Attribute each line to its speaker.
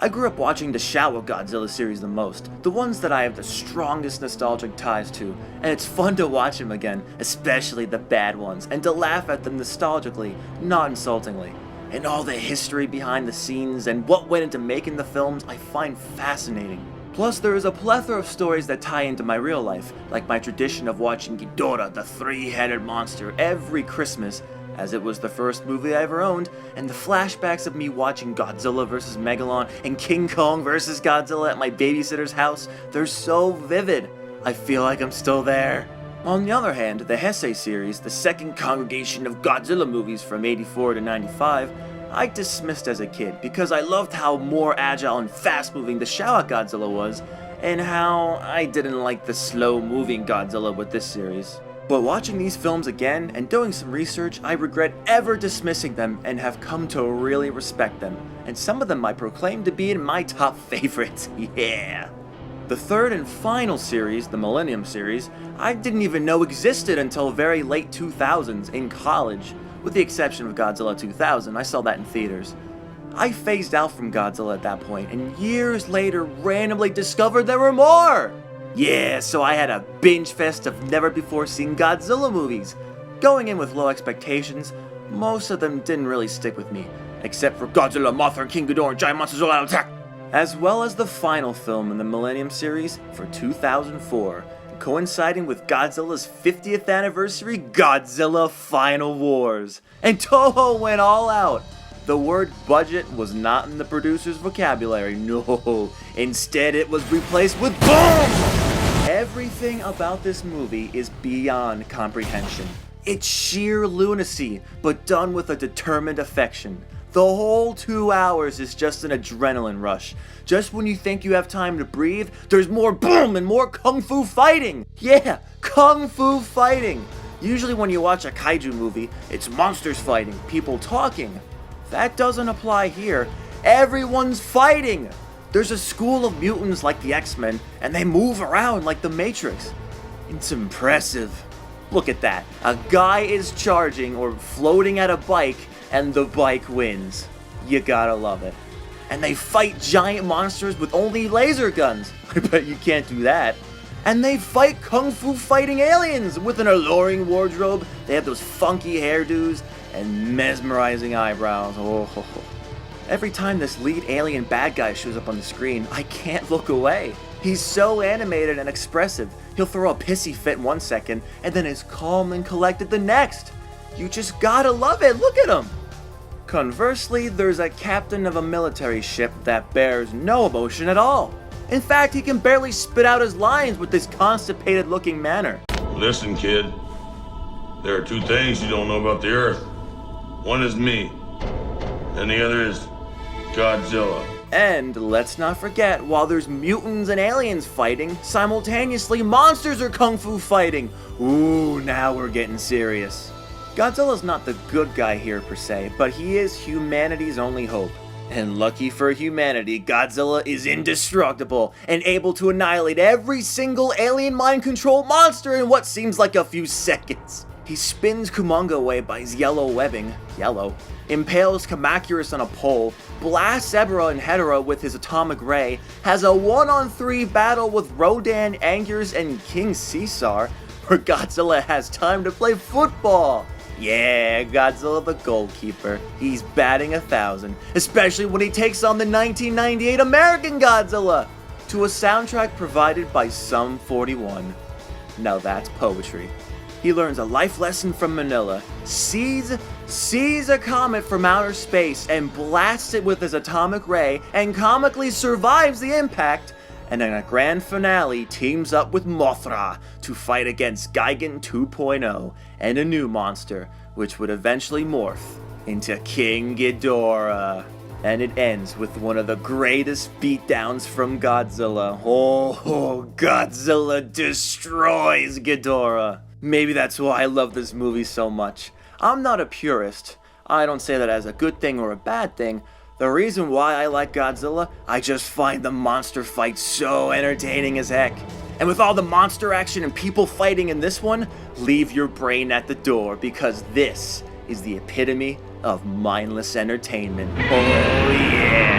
Speaker 1: I grew up watching the Showa Godzilla series the most, the ones that I have the strongest nostalgic ties to, and it's fun to watch them again, especially the bad ones, and to laugh at them nostalgically, not insultingly. And all the history behind the scenes and what went into making the films I find fascinating. Plus, there is a plethora of stories that tie into my real life, like my tradition of watching Ghidorah, the three-headed monster, every Christmas, as it was the first movie I ever owned, and the flashbacks of me watching Godzilla vs. Megalon and King Kong vs. Godzilla at my babysitter's house, they're so vivid. I feel like I'm still there. On the other hand, the Heisei series, the second congregation of Godzilla movies from 84 to 95, I dismissed as a kid because I loved how more agile and fast-moving the Showa Godzilla was, and how I didn't like the slow-moving Godzilla with this series. But watching these films again and doing some research, I regret ever dismissing them and have come to really respect them, and some of them I proclaim to be in my top favorites, yeah! The third and final series, the Millennium series, I didn't even know existed until very late 2000s in college. With the exception of Godzilla 2000, I saw that in theaters. I phased out from Godzilla at that point, and years later randomly discovered there were more! Yeah, so I had a binge fest of never-before-seen Godzilla movies. Going in with low expectations, most of them didn't really stick with me, except for Godzilla, Mothra, and King Ghidorah, and Giant Monsters All Out Attack! As well as the final film in the Millennium series for 2004, coinciding with Godzilla's 50th anniversary, Godzilla Final Wars. And Toho went all out! The word budget was not in the producer's vocabulary, no. Instead, it was replaced with BOOM! Everything about this movie is beyond comprehension. It's sheer lunacy, but done with a determined affection. The whole 2 hours is just an adrenaline rush. Just when you think you have time to breathe, there's more boom and more kung fu fighting! Yeah, kung fu fighting! Usually when you watch a kaiju movie, it's monsters fighting, people talking. That doesn't apply here. Everyone's fighting! There's a school of mutants like the X-Men, and they move around like the Matrix. It's impressive. Look at that. A guy is charging or floating at a bike, and the bike wins. You gotta love it. And they fight giant monsters with only laser guns. I bet you can't do that. And they fight kung fu fighting aliens with an alluring wardrobe. They have those funky hairdos and mesmerizing eyebrows. Oh. Every time this lead alien bad guy shows up on the screen, I can't look away. He's so animated and expressive. He'll throw a pissy fit 1 second, and then is calm and collected the next. You just gotta love it, look at him! Conversely, there's a captain of a military ship that bears no emotion at all. In fact, he can barely spit out his lines with this constipated looking manner.
Speaker 2: Listen, kid. There are two things you don't know about the Earth. One is me, and the other is Godzilla.
Speaker 1: And let's not forget, while there's mutants and aliens fighting, simultaneously monsters are kung fu fighting. Ooh, now we're getting serious. Godzilla's not the good guy here per se, but he is humanity's only hope. And lucky for humanity, Godzilla is indestructible and able to annihilate every single alien mind-controlled monster in what seems like a few seconds. He spins Kumonga away by his yellow webbing, impales Kamacuras on a pole, blasts Ebra and Hedorah with his atomic ray, has a 1-on-3 battle with Rodan, Angus, and King Caesar, where Godzilla has time to play football. Yeah, Godzilla the goalkeeper. He's batting 1,000, especially when he takes on the 1998 American Godzilla, to a soundtrack provided by Sum 41. Now that's poetry. He learns a life lesson from Manila, sees a comet from outer space and blasts it with his atomic ray and comically survives the impact, and in a grand finale teams up with Mothra to fight against Gigan 2.0 and a new monster, which would eventually morph into King Ghidorah. And it ends with one of the greatest beatdowns from Godzilla. Oh, Godzilla destroys Ghidorah. Maybe that's why I love this movie so much. I'm not a purist. I don't say that as a good thing or a bad thing. The reason why I like Godzilla, I just find the monster fight so entertaining as heck. And with all the monster action and people fighting in this one, leave your brain at the door, because this is the epitome of mindless entertainment. Oh yeah!